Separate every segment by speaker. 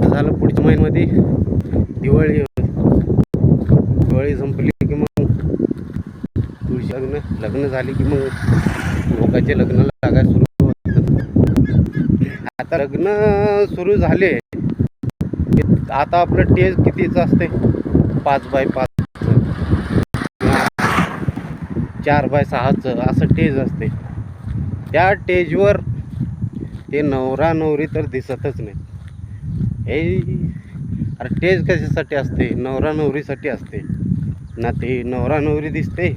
Speaker 1: झालं पुढच्या महिन्यामध्ये दिवाळी संपली की मग तुळशी लग्न झाली की मग लोकांचे लग्न लागायला सुरू होतात. आता लग्न सुरू झाले आता आपलं टेज कितीचं असते 5x5 4x6 असं टेज असते. त्या टेजवर ते नवरा नवरी तर दिसतच नाही. हे अरे टेज कशासाठी असते? नवरा नवरीसाठी असते ना. ते नवरा नवरी दिसते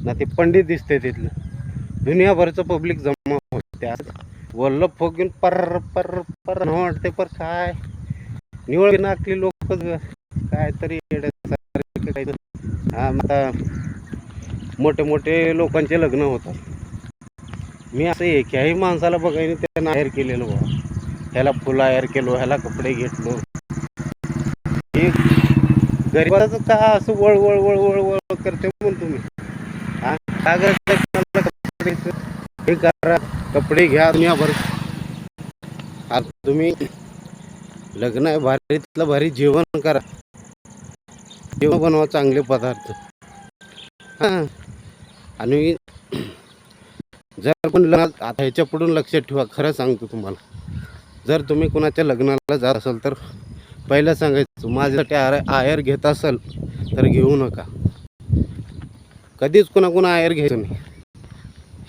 Speaker 1: ना ते पंडित दिसते. तिथलं दुनियाभरचं पब्लिक जमा होते. त्या वल्लभ फोगून पर पर पर न वाटते. पर काय निवळ नाकली लोक काय तरी आता मोठे मोठे लोकांचे लग्न होतात. मी असं एकाही माणसाला बघायला त्यानं आयर केलेलं बाबा. ह्याला फुल आयर केलो, ह्याला कपडे घेतलो. हे गरीबाचं का असं वळ वळ वळ वळ वळ करते म्हणून तुम्ही हे करा, कपडे घ्या दुनियाभर. आता तुम्ही लग्न आहे भारीतलं भारी जेवण करा, जेवण बनवा चांगले पदार्थ. हां आणि जर पण लग्नात आता ह्याच्या पुढून लक्षात ठेवा. खरं सांगतो तुम्हाला, जर तुम्ही कोणाच्या लग्नाला जात असाल तर पहिलं सांगायचं माझ्यासाठी आयर घेत असाल तर घेऊ नका. कधीच कोणा आयर घ्यायचं नाही.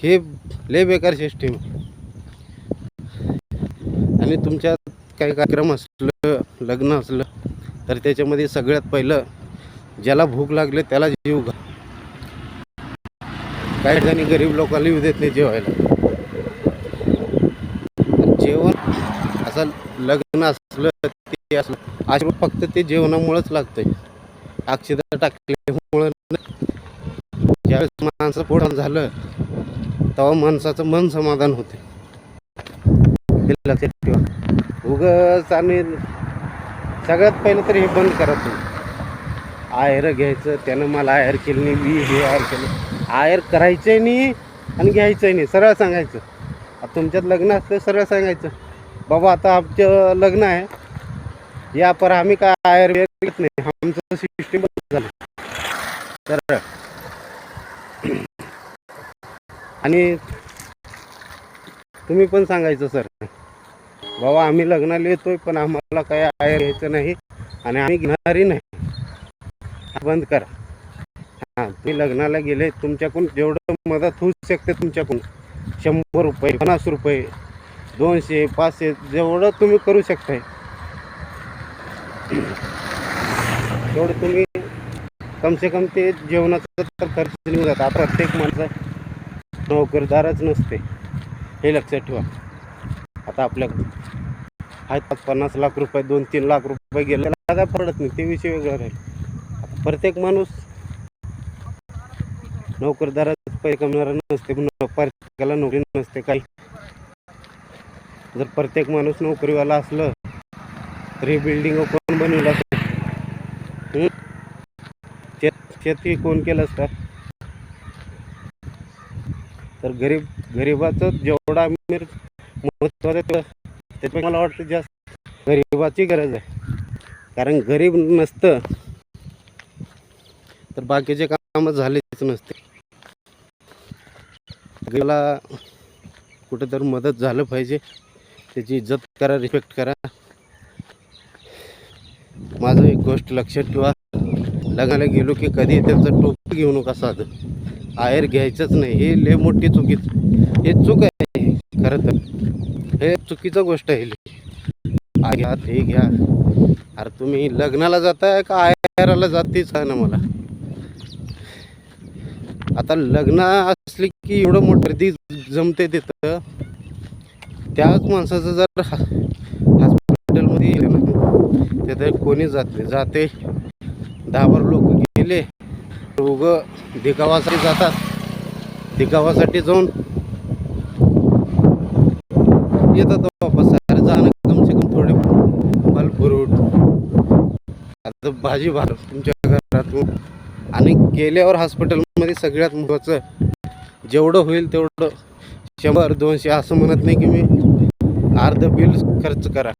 Speaker 1: हे लय बेकार सिस्टीम. आणि तुमच्यात काही कार्यक्रम असलं लग्न असलं तर त्याच्यामध्ये सगळ्यात पहिलं ज्याला भूक लागले त्याला जेवू घाला. काही जणी गरीब लोकांना येऊ देत नाही जेवायला. जेवण असं लग्न असलं ते असलं आज फक्त ते जेवणामुळेच लागतंय. अक्षता टाकल्यामुळं ज्यावेळेस माणसं पोट झालं तेव्हा माणसाचं मन समाधान होते. हे लक्षात ठेवा. उगाच आणि सगळ्यात पहिलं तर हे बंद करा तुम्ही. आयर घ्यायचं त्यानं मला आयर केलं नाही, मी हे आयर केलं. आयर करायचं नाही आणि घ्यायचं नाही. सरळ सांगायचं. आता तुमच्यात लग्न असलं सरळ सांगायचं बाबा आता आमचं लग्न आहे या पर आम्ही काय आयर घेत नाही, आमचं सिस्टीम बंद झालं. सरळ. आणि तुम्ही पण सांगायचं सर बाबा आम्ही लग्नाला येतोय पण आम्हाला काय आयर घ्यायचं नाही आणि आम्ही घेणारही नाही. बंद करा. हां तुम्ही लग्नाला गेले तुमच्याकडून जेवढं मदत होऊ शकते तुमच्याकडून 100 रुपये 50 रुपये 200 500 जेवढं तुम्ही करू शकताय तेवढं तुम्ही कमसे कम ते जेवणाचा तर खर्च निघून जातं. आता प्रत्येक माणसं नोकरदारच नसते हे लक्षात ठेवा. आता आपल्याकडे आहेत 50 लाख रुपये 2-3 लाख रुपये गेलेला काय पडत नाही, ते विषय वेगळा राहील. आता प्रत्येक माणूस नोकरदारात पैसे कमवणारा नसते, प्रत्येकाला नोकरी नसते. काही जर प्रत्येक माणूस नोकरीवाला असलं तर हे बिल्डिंग कोण बनवलं असतं? शेती कोण केलं असतं? तर गरीबाचं जेवढा अमीर महत्त्वाचं त्याच्यापेक्षा मला वाटतं जास्त गरीबाची गरज आहे. कारण गरीब नसतं तर बाकीचे कामं झालेच नसते. गरीबाला कुठेतरी मदत झालं पाहिजे, त्याची इज्जत करा, रिस्पेक्ट करा. माझं एक गोष्ट लक्षात ठेवा, लग्नाला गेलो की कधी त्यांचं टोपी घेऊ नका. साधं आयर घ्यायचंच नाही. हे लय मोठी हे चूक आहे. खरं तर हे चुकीचं गोष्ट आहे. घ्या ते घ्या. अरे तुम्ही लग्नाला जाताय का आयराला जातेच आहे ना. मला आता लग्न असली की एवढं मोठं गर्दी जमते तिथं. त्याच माणसाचं जर हॉस्पिटलमध्ये तिथे कोणी जाते 10 लोक गेले उगं दिखावासाठी जातात. दिखावासाठी जाऊन येतात वापस. जाणं कमसे कम थोडे फल फ्रूट आता भाजी तुमच्या घरातून आणि गेल्यावर हॉस्पिटलमध्ये सगळ्यात महत्त्वाचं जेवढं होईल तेवढं 100-200 असं म्हणत नाही की मी अर्ध बिल खर्च करा,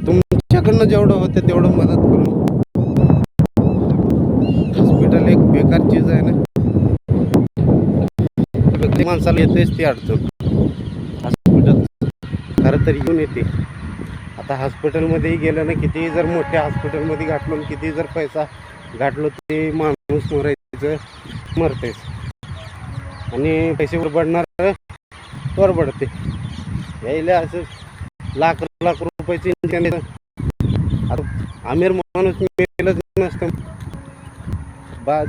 Speaker 1: तुमच्याकडनं जेवढं होतं तेवढं मदत करून. हॉस्पिटल एक बेकार चीज आहे ना, प्रत्येक माणसाला येतेच ती अडचण. हॉस्पिटल खरं तर येऊन येते. आता हॉस्पिटलमध्येही गेलं ना, कितीही जर मोठ्या हॉस्पिटलमध्ये घातलो आणि कितीही जर पैसा घातलो, ते माणूस मरायचं मरतेच. आणि पैसे बडणार परबडते यायला असं लाख लाख रुपयाची इंजेक्शन. आता आमिर माणूस मेलच नसतं.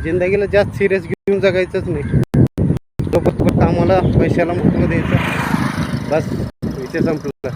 Speaker 1: जिंदगीला जास्त सिरियस घेऊन जगायचंच नाही. कामाला पैशाला महत्त्व द्यायचं, बस विषय संपला.